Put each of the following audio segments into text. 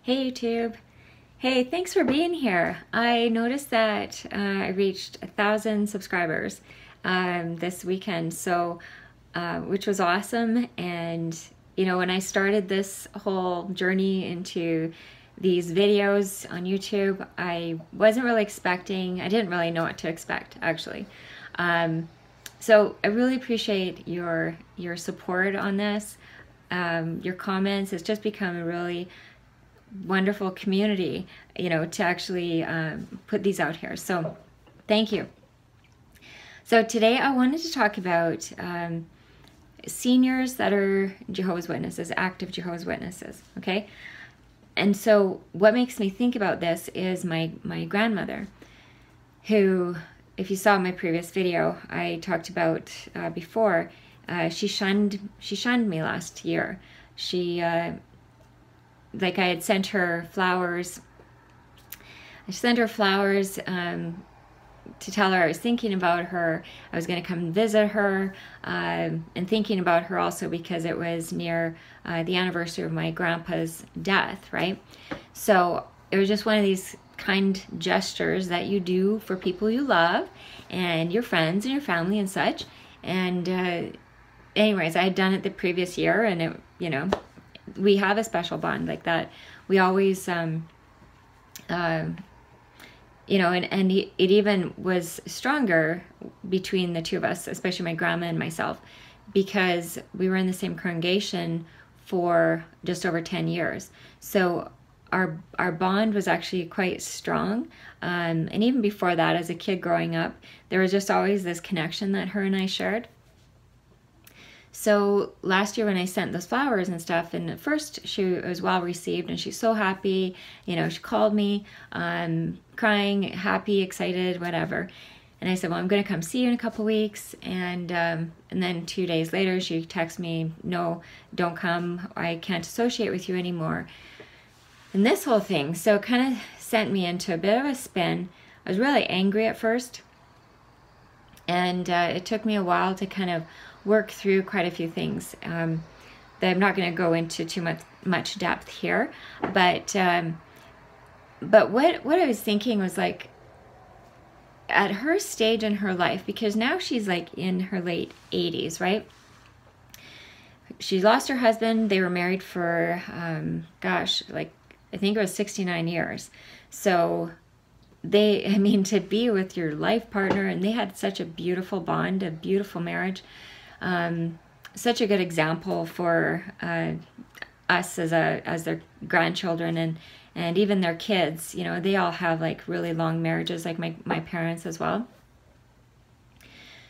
Hey YouTube. Hey, thanks for being here. I noticed that I reached 1,000 subscribers this weekend, which was awesome. And you know, when I started this whole journey into these videos on YouTube, I wasn't really expecting, I didn't really know what to expect actually. So I really appreciate your support on this. Your comments. It's just become a really wonderful community, you know, to actually put these out here. So thank you. So today I wanted to talk about seniors that are Jehovah's Witnesses, active Jehovah's Witnesses, okay? And so what makes me think about this is my grandmother, who, if you saw my previous video, I talked about before, she shunned me last year. Like I had sent her flowers. I sent her flowers to tell her I was thinking about her. I was going to come and visit her, and thinking about her also because it was near the anniversary of my grandpa's death, right? So it was just one of these kind gestures that you do for people you love and your friends and your family and such. And anyways, I had done it the previous year, and it, you know, we have a special bond like that. We always, you know, and it even was stronger between the two of us, especially my grandma and myself, because we were in the same congregation for just over 10 years. So our bond was actually quite strong. And even before that, as a kid growing up, there was just always this connection that her and I shared. So last year when I sent those flowers and stuff, and at first she was well received and she's so happy, you know, she called me crying, happy, excited, whatever. And I said, well, I'm going to come see you in a couple weeks. And then 2 days later she texted me, no, don't come. I can't associate with you anymore. And this whole thing, so it kind of sent me into a bit of a spin. I was really angry at first. And it took me a while to kind of work through quite a few things that I'm not going to go into too much depth here. But what I was thinking was, like, at her stage in her life, because now she's like in her late 80s, right? She lost her husband. They were married for, gosh, like, I think it was 69 years. So I mean, to be with your life partner, and they had such a beautiful bond, a beautiful marriage, such a good example for us as their grandchildren and even their kids. You know, they all have like really long marriages, like my parents as well.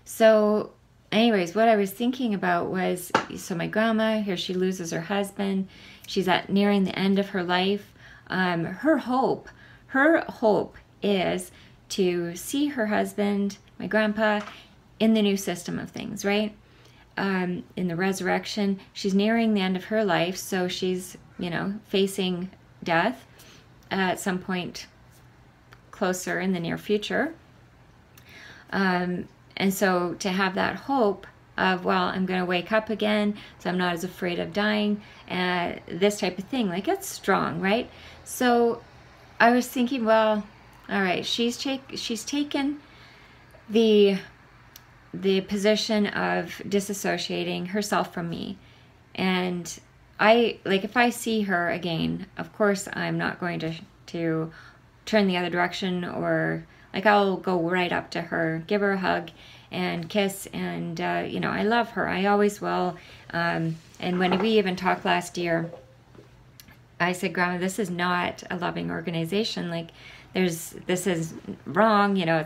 So anyways, what I was thinking about was, so my grandma, here she loses her husband. She's nearing the end of her life. Her hope is to see her husband, my grandpa, in the new system of things, right? In the resurrection. She's nearing the end of her life, so she's, you know, facing death at some point closer in the near future. And so to have that hope of, well, I'm going to wake up again, so I'm not as afraid of dying, this type of thing, like, it's strong, right? So I was thinking, well, all right, she's taken the position of disassociating herself from me. And if I see her again, of course, I'm not going to turn the other direction, or like, I'll go right up to her, give her a hug and kiss. And, you know, I love her. I always will. And when we even talked last year, I said, Grandma, this is not a loving organization. Like, this is wrong, you know,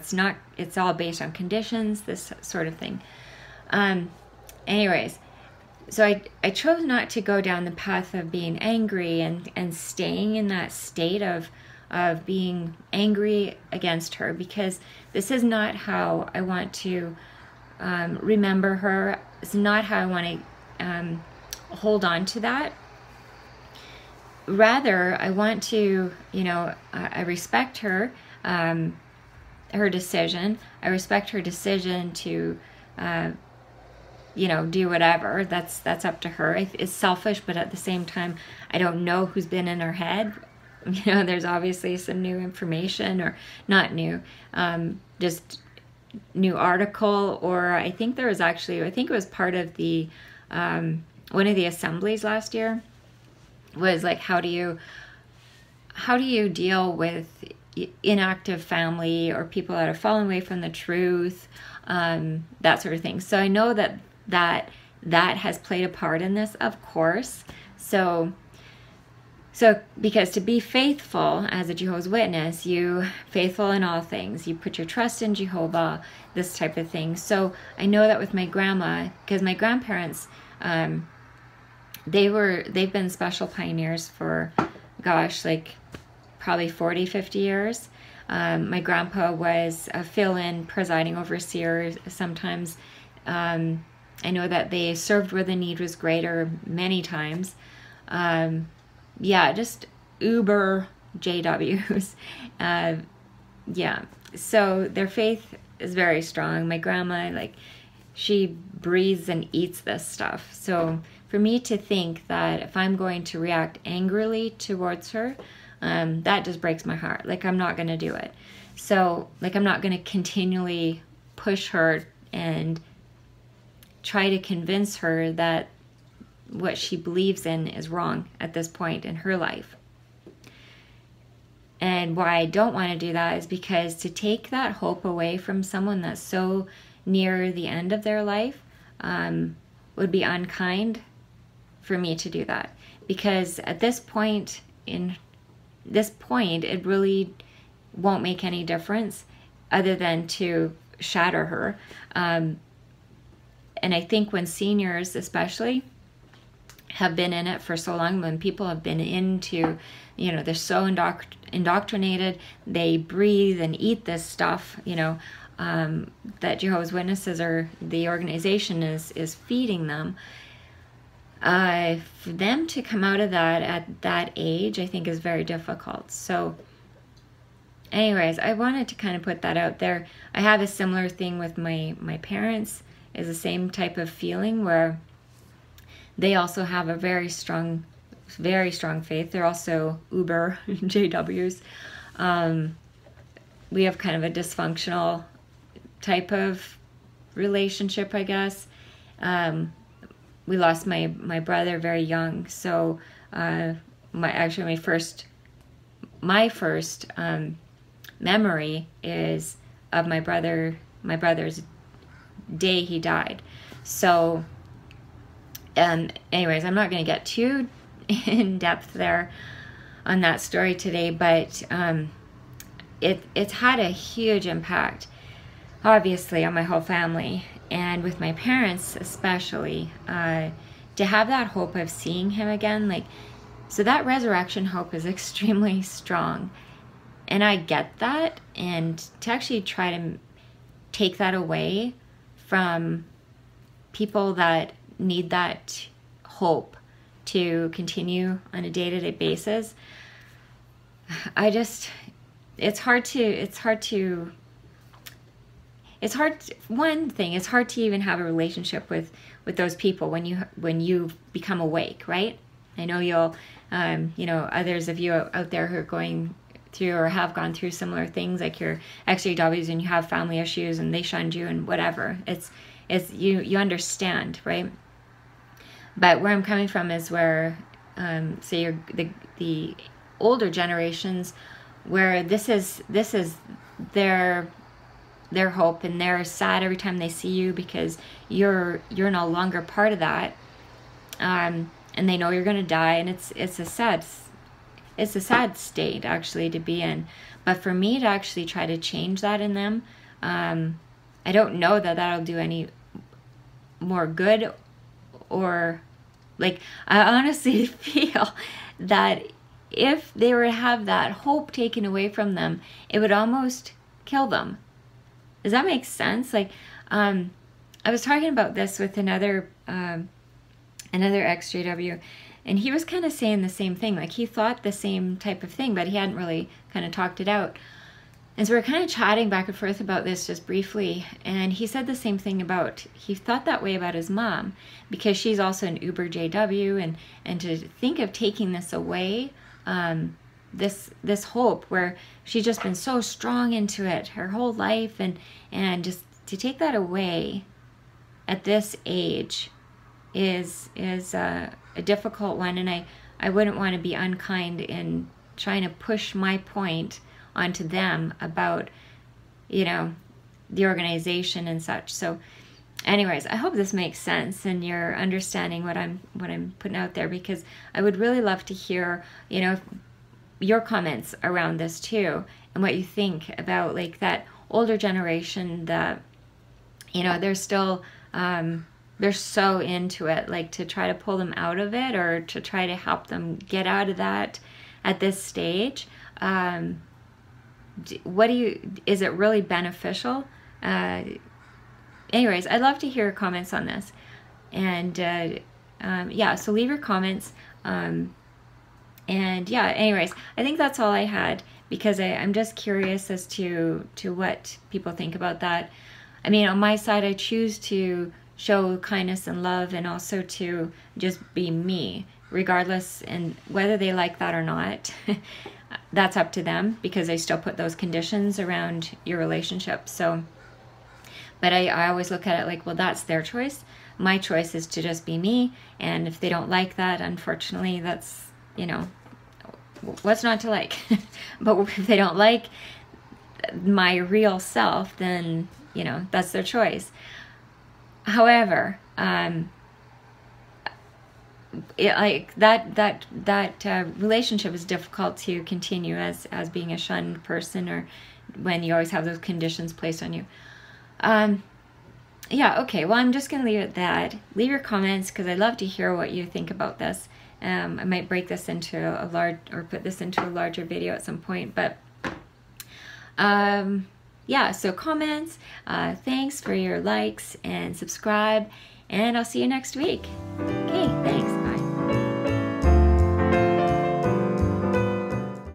it's all based on conditions, this sort of thing. Anyways, so I chose not to go down the path of being angry and staying in that state of being angry against her, because this is not how I want to remember her. It's not how I want to hold on to that. Rather, I want to, you know, I respect her decision. I respect her decision to, you know, do whatever. That's up to her. It's selfish, but at the same time, I don't know who's been in her head you know, there's obviously some new information, or not new, just new article, or I think there was actually, I think it was part of the, one of the assemblies last year, was like, how do you deal with inactive family or people that have fallen away from the truth, that sort of thing. So I know that has played a part in this, of course. So because to be faithful as a Jehovah's Witness, you faithful in all things, you put your trust in Jehovah, this type of thing. So I know that with my grandma, because my grandparents, they've been special pioneers for, gosh, like probably 40, 50 years. My grandpa was a fill-in presiding overseer sometimes. I know that they served where the need was greater many times. Yeah, just uber JWs. Yeah, so their faith is very strong. My grandma, like, she breathes and eats this stuff. So for me to think that if I'm going to react angrily towards her, that just breaks my heart. Like, I'm not going to do it. So, like, I'm not going to continually push her and try to convince her that what she believes in is wrong at this point in her life. And why I don't want to do that is because to take that hope away from someone that's so near the end of their life would be unkind for me to do that. Because at this point, it really won't make any difference other than to shatter her. And I think when seniors especially have been in it for so long, when people have been into, you know, they're so indoctrinated, they breathe and eat this stuff, you know, that Jehovah's Witnesses, or the organization, is feeding them. For them to come out of that at that age, I think is very difficult. So anyways, I wanted to kind of put that out there. I have a similar thing with my parents, is the same type of feeling where they also have a very strong faith. They're also uber JWs. We have kind of a dysfunctional type of relationship, I guess. We lost my brother very young, so my first memory is of my brother's day he died. So anyways, I'm not going to get too in depth there on that story today, but it's had a huge impact, obviously, on my whole family, and with my parents especially, to have that hope of seeing him again. Like, so that resurrection hope is extremely strong, and I get that. And to actually try to take that away from people that need that hope to continue on a day-to-day basis, it's hard to even have a relationship with those people when you become awake, right? I know you'll, you know, others of you out there who are going through or have gone through similar things, like your ExJWs, and you have family issues and they shunned you and whatever. It's you understand, right? But where I'm coming from is where, say, you're the older generations, where this is their hope, and they're sad every time they see you because you're no longer part of that, and they know you're going to die, and it's a sad state actually to be in. But for me to actually try to change that in them, I don't know that that'll do any more good, or, like, I honestly feel that if they were to have that hope taken away from them, it would almost kill them. Does that make sense? Like, I was talking about this with another ExJW, and he was kind of saying the same thing. Like, he thought the same type of thing, but he hadn't really kind of talked it out. And so we were kind of chatting back and forth about this just briefly, and he said the same thing about, he thought that way about his mom, because she's also an uber JW, and to think of taking this away, this hope where she's just been so strong into it her whole life, and just to take that away at this age is a difficult one. And I wouldn't want to be unkind in trying to push my point onto them about, you know, the organization and such. So anyways, I hope this makes sense and you're understanding what I'm putting out there, because I would really love to hear, you know, your comments around this too, and what you think about like that older generation that, you know, they're still they're so into it, like to try to pull them out of it or to try to help them get out of that at this stage. What do you, is it really beneficial? Anyways, I'd love to hear your comments on this. And yeah, so leave your comments. And yeah, anyways, I think that's all I had, because I'm just curious as to what people think about that. I mean, on my side, I choose to show kindness and love, and also to just be me, regardless, and whether they like that or not, that's up to them, because I still put those conditions around your relationship. So, but I always look at it like, well, that's their choice. My choice is to just be me, and if they don't like that, unfortunately, that's, you know, what's not to like? But if they don't like my real self, then, you know, that's their choice. However, like that relationship is difficult to continue as being a shunned person, or when you always have those conditions placed on you. Yeah, okay, well, I'm just gonna leave it at that. Leave your comments, because I'd love to hear what you think about this. I might break this into a large, or put this into a larger video at some point, but yeah, so comments, thanks for your likes and subscribe, and I'll see you next week. Okay, thanks.